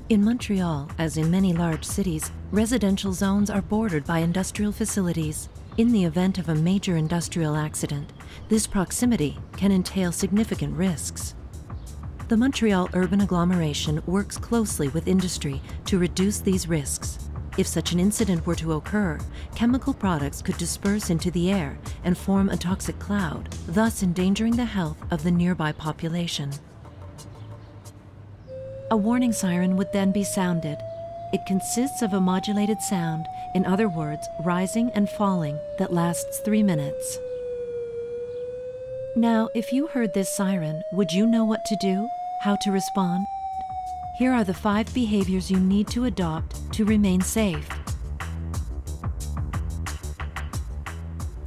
In Montreal, as in many large cities, residential zones are bordered by industrial facilities. In the event of a major industrial accident, this proximity can entail significant risks. The Montreal urban agglomeration works closely with industry to reduce these risks. If such an incident were to occur, chemical products could disperse into the air and form a toxic cloud, thus endangering the health of the nearby population. A warning siren would then be sounded. It consists of a modulated sound, in other words, rising and falling, that lasts 3 minutes. Now, if you heard this siren, would you know what to do? How to respond? Here are the 5 behaviors you need to adopt to remain safe.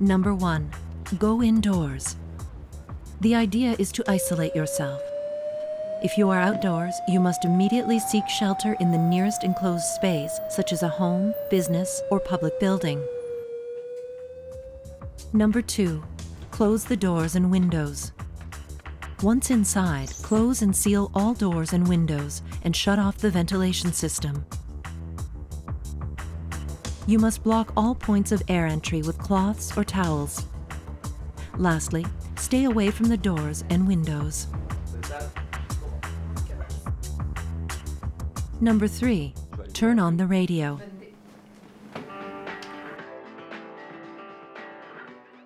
Number 1. Go indoors. The idea is to isolate yourself. If you are outdoors, you must immediately seek shelter in the nearest enclosed space, such as a home, business, or public building. Number 2. Close the doors and windows. Once inside, close and seal all doors and windows and shut off the ventilation system. You must block all points of air entry with cloths or towels. Lastly, stay away from the doors and windows. Number 3. Turn on the radio.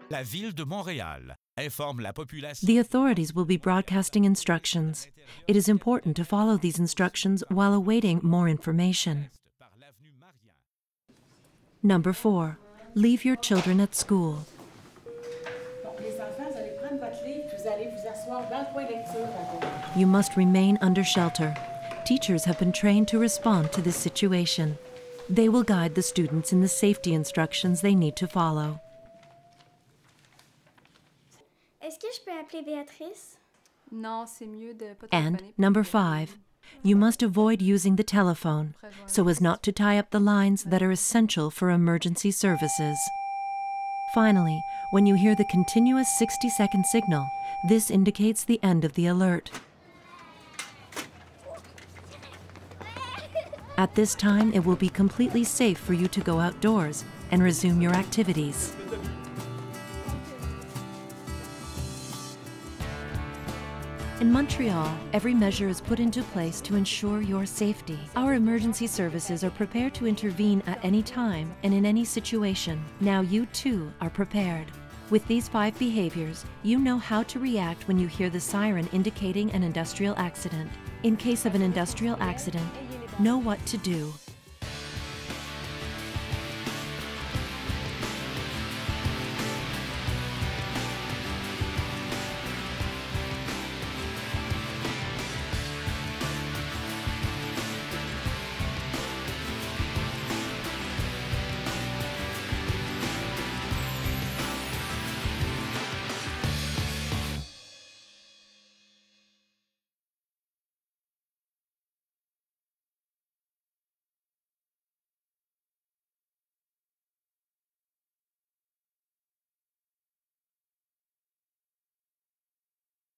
La ville de Montréal informe la population. The authorities will be broadcasting instructions. It is important to follow these instructions while awaiting more information. Number 4. Leave your children at school. You must remain under shelter. Teachers have been trained to respond to this situation. They will guide the students in the safety instructions they need to follow. Est-ce que je peux appeler Béatrice? Non, c'est mieux de pas And téléphoner. number 5, you must avoid using the telephone so as not to tie up the lines that are essential for emergency services. Finally, when you hear the continuous 60-second signal, this indicates the end of the alert. At this time, it will be completely safe for you to go outdoors and resume your activities. In Montreal, every measure is put into place to ensure your safety. Our emergency services are prepared to intervene at any time and in any situation. Now you too are prepared. With these 5 behaviors, you know how to react when you hear the siren indicating an industrial accident. In case of an industrial accident, know what to do.